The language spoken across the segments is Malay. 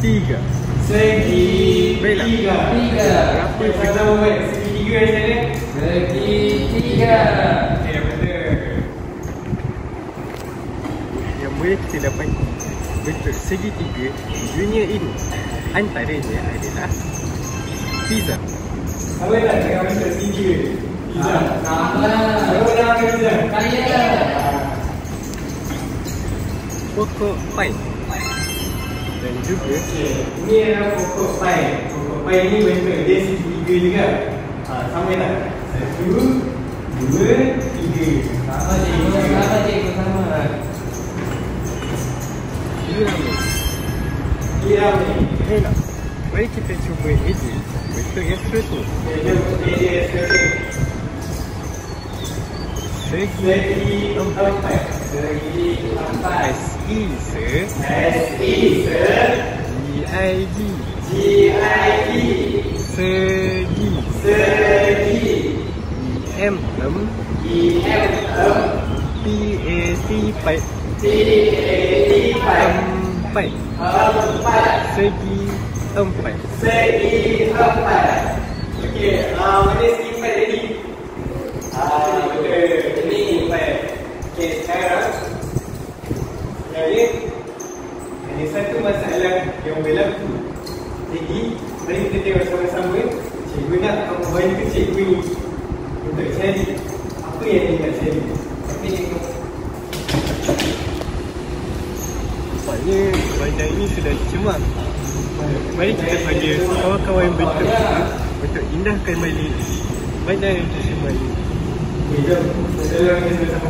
Tiga. Segitiga. Berapa sama segitiga macam ni? Segitiga. Okey, betul. Yang boleh kita dapat bentuk segitiga di dunia ini antaranya adalah pizza. Apa tak dengan bentuk segitiga? Pizza. Sama. Apa nama pizza? Kaya. Pokok pine. Dan juga ini adalah pokok pine. Pokok pine ni bentuk dia segitiga juga. Sama tak? 1, 2, 3. Sama cikgu, sama. Irami. Baiklah. Mari kita cuba edit bentuk yang seterusnya. Edit yang seterusnya. Segi empat. G-I-G. Segi. E-M-M. P-A-T. Empat. Segi empat. Okey, mana segi empat tadi? Betul. Ini empat. Okey, sekarang ini satu masalah yang berlaku. Jadi, mari kita tengok sama-sama. Cikgu nak membantu cikgu ni untuk cari apa yang dia nak cari. Okey, cikgu. Nampaknya bandar ini sudah dicemar. Mari kita panggil kawan-kawan bentuk indahkan balik bandar yang tercemar ini. Okey, jom. Kita bersama.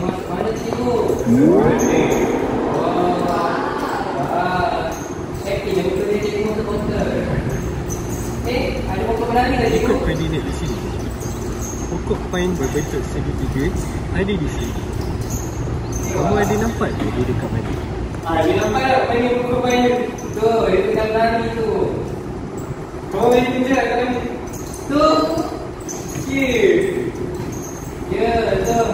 Mana cikgu? Happy yang betul dia cikgu motor-motor. Ada pokok berani tak cikgu? Ikut koordinat di sini. Pokok pine berbentuk segitiga ada di sini. Kamu ada nampak ke dia dekat mana? Dia nampak tak pine pokok pine tu? Dia tengah berani tu. Kau main tunjuk kat mana? Tu. Okey. Ya, tu.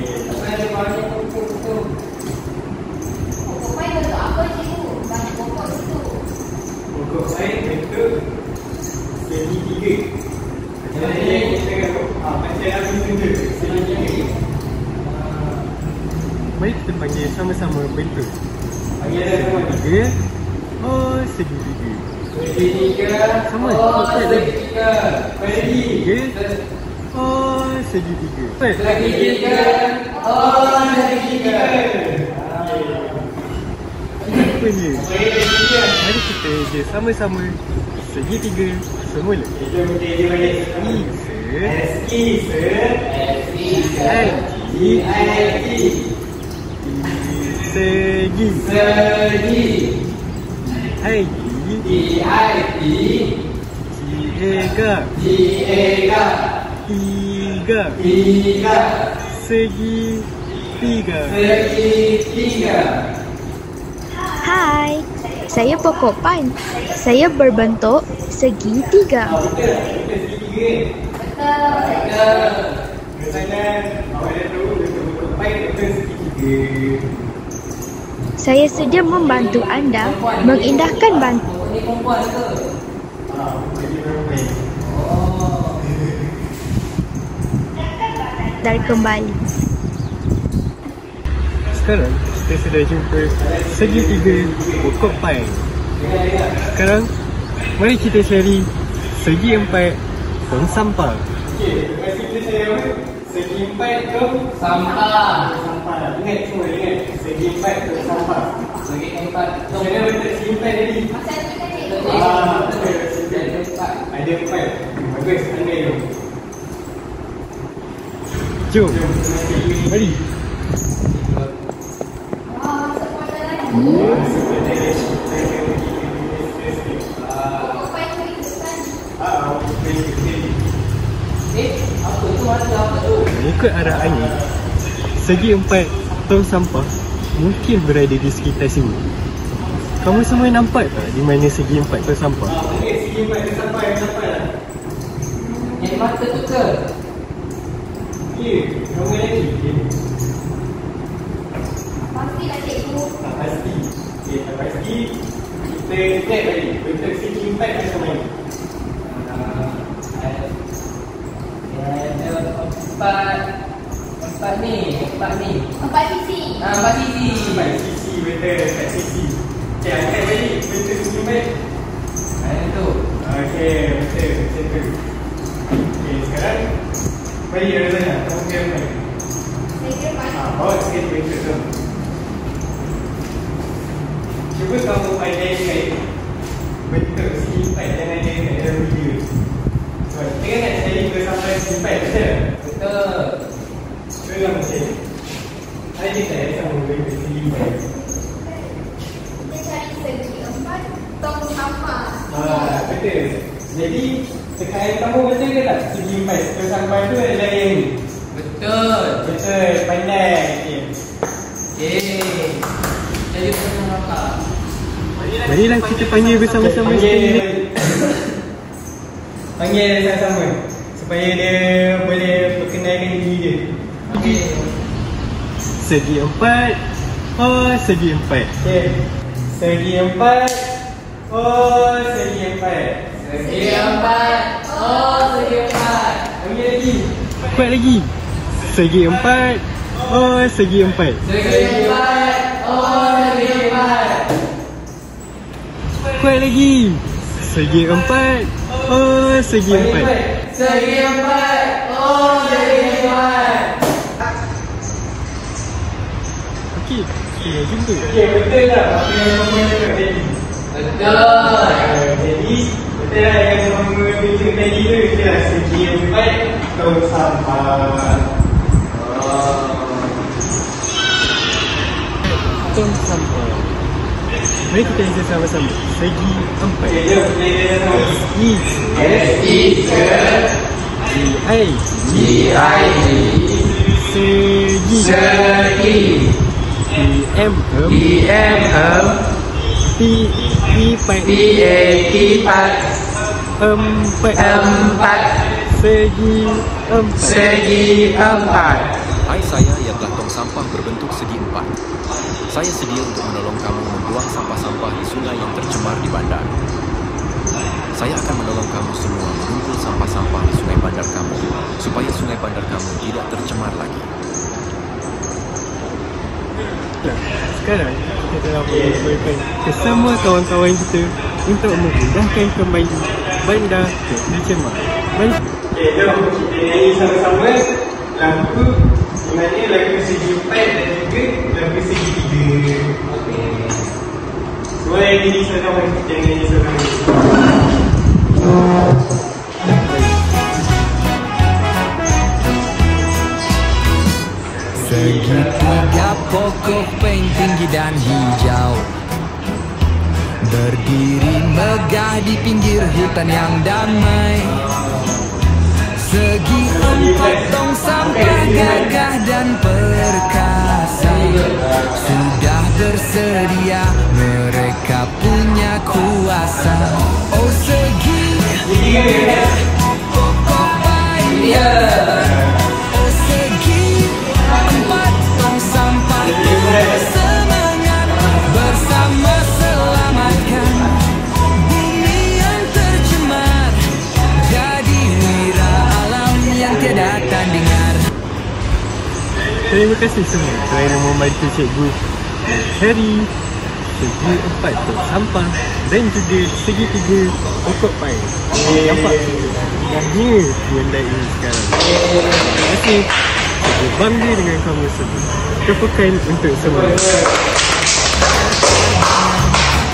Sampai ada banyak pokok tu. Pokok pine bentuk apa cikgu? Banyak pokok situ. Pokok pine bentuk segitiga. Macam yang kita kata, macam yang aku tunjuk segitiga. Mari kita panggil sama-sama bentuk. Panggil segitiga. Oh, segitiga. Segitiga. Sama. Segitiga. Segitiga. Oh, segitiga. Segitiga. Segitiga. Rupanya, mari kita je sama-sama segitiga semula. Segi. Tiga. Hai, saya pokok pine. Saya berbentuk segitiga. Saya sedia membantu anda mengindahkan bantu. Dan kembali. Sekarang kita sudah jumpa segitiga pokok pine. Sekarang mari kita cari segi empat tong sampah. Okey, mari kita cari apa? Segi empat tong sampah. Ingat semua, ingat. Segi empat tong sampah. Segi empat tong. Macam mana bentuk segi empat tadi? Macam tu kan cikgu? Ada empat. Bagus, ambil tu. Jom. Mari. Mengikut arah angin, segi empat tong sampah mungkin berada di sekitar sini. Kamu semua nampak tak di mana segi 4 tu sampah? Segi 4 tu sampah, nampak tak? Yang mata tu ke? Ya, kamu lagi. Pastilah cikgu. Tak pasti. Okey, tak pasti. Kita check lagi. Bentuk segi 4 macam mana? Empat ni. Empat sisi. Empat sisi. Empat sisi, betul. Empat sisi. Okey, angkat lagi. Bentuk segi 4. Itu. Okey, betul. Macam tu. Okey, sekarang bagi Razana. Kamu kira mana? Saya kira empat. Bawa sikit bentuk tu. Cuba kamu identify bentuk segi 4 yang ada kat dalam video. Sebab kita kan nak cari sampai segi 4, betul? Betul. Cuba kamu cari. Ada tak sama bentuk segi 4? Kita cari segi empat tong sampah. Betul. Jadi tekanan kamu betul ke tak? Segi 4 tong sampah tu adalah yang ni. Betul. Betul, pandai. Okey. Jadi penuh rakam. Marilah kita panggil bersama-sama sekali. Panggil sama-sama supaya dia boleh perkenalkan diri dia. Okey. Segi 4. Oh, segi 4. Okey. Segi 4. Oh, segi 4. Segi empat. Oh, segi empat. Panggil lagi. Kuat lagi. Segi 4. Oh, segi 4. Segi empat. Oh, segi empat. Kuat lagi. Segi 4. Oh, segi 4. Segi empat. Oh, segi empat. Okey. Okey, jumpa. Okey, betul tak? Apa yang kamu cakap tadi? Betul. Jadi, betul lah yang kamu bincang tadi tu. Itulah segi 4 tong sampah. Tong sampah. Mari kita lihat sama-sama. Segi 4. Okey, jom kita lihat sama. Segi. Segi 4. Hai, saya ialah tong sampah berbentuk segi 4. Saya sedia untuk menolong kamu membuang sampah-sampah di sungai yang tercemar di bandar. Saya akan menolong kamu semua mengumpul sampah-sampah di sungai bandar kamu, supaya sungai bandar kamu tidak tercemar lagi. Sekarang kita telah mengumpulkan bersama kawan-kawan kita untuk memudahkan kembali bandar ke tercemar. Mari. Okey, jom kita nyanyi sama-sama lagu di mana lagu segi 4 dan juga lagu segi 3. Okey. Semua yang nyanyi sama-sama, kita nyanyi sama-sama. Segitiga pokok peng tinggi dan hijau berdiri megah di pinggir hutan yang damai. Segi 4 tong sampah gagah dan perkasa sudah bersedia, mereka punya kuasa. Oh, segi pokok payah. Oh, segi 4 tong sampah bersemangat bersama selamatkan bumi yang tercemar, jadi wira alam yang tiada tandingan. Terima kasih semua kerana membantu cikgu Harry. Segi 4 tong sampah dan juga segi 3 pokok pai. Nampak indahnya benda ini sekarang. Terima kasih. Saya bangga dengan kamu semua. Tepukan untuk semua.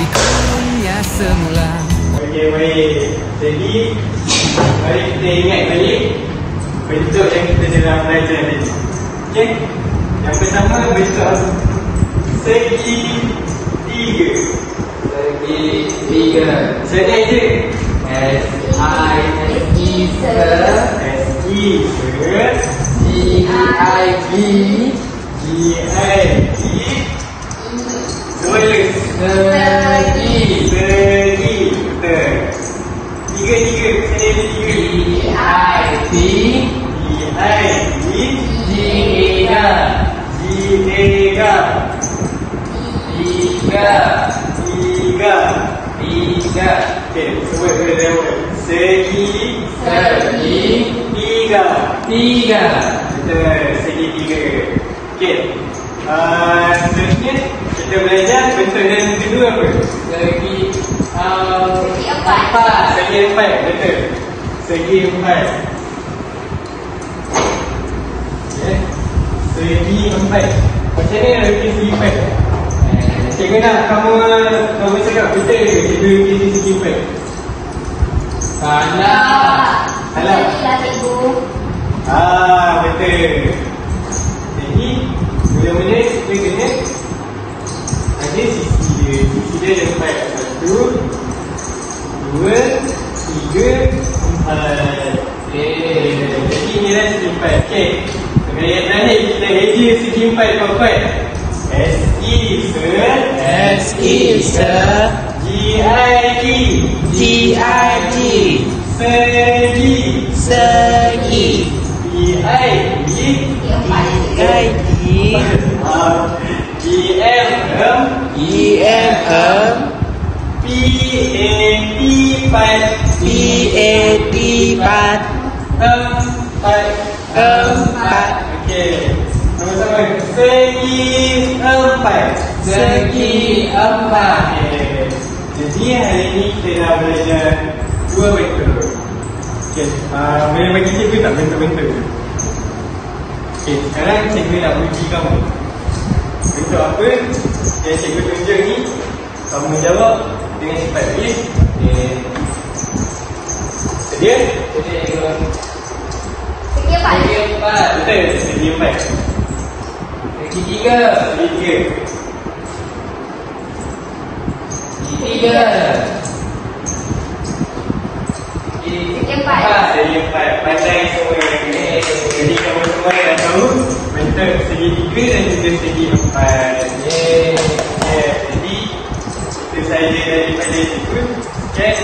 Di kolomnya semula. Okey, baik. Jadi, mari kita ingat balik bentuk yang kita telah belajar tadi. Okey. Yang pertama bentuk segi 3. Segi 3. Sedai je. S-I-E S-E G-I-G G-I-G Tulis. Segi Segi. Betul. Tiga. Saya ada tiga. Tiga. Okey, sebut dulu. Segi. Tiga. Betul, segi tiga. Okey. Seterusnya kita belajar bentuk yang kedua apa? Segi Segi empat, betul. Segi empat. Okay. Segi empat. Macam mana lukis segi empat? Cikgu nak kamu cakap betul ke cikgu lukis segi empat? Salah. Salah. Cikgu. Betul. Jadi mula-mula kita kena ada sisi dia. Sisi dia ada empat. 1, 2, 3, 4. Jadi inilah segi empat. Okey. Gaya terakhir kita heja segi empat kuat-kuat. SE sir. GIG. Segi. PAT. Empat. Okey. Sama-sama. Segi empat. Okey. Jadi hari ini kita dah belajar dua bentuk. Okey. Boleh bagi cikgu tak bentuk-bentuk? Okey. Sekarang cikgu nak uji kamu. Bentuk apa yang cikgu tunjuk ni, kamu jawab dengan cepat. Okey. Sedia? Segi empat. Betul. Segi empat. Segi tiga. Segi empat. Pandai semua. Jadi kamu semua dah tahu bentuk segi tiga dan juga segi empat. Jadi itu sahaja daripada cikgu. Okay.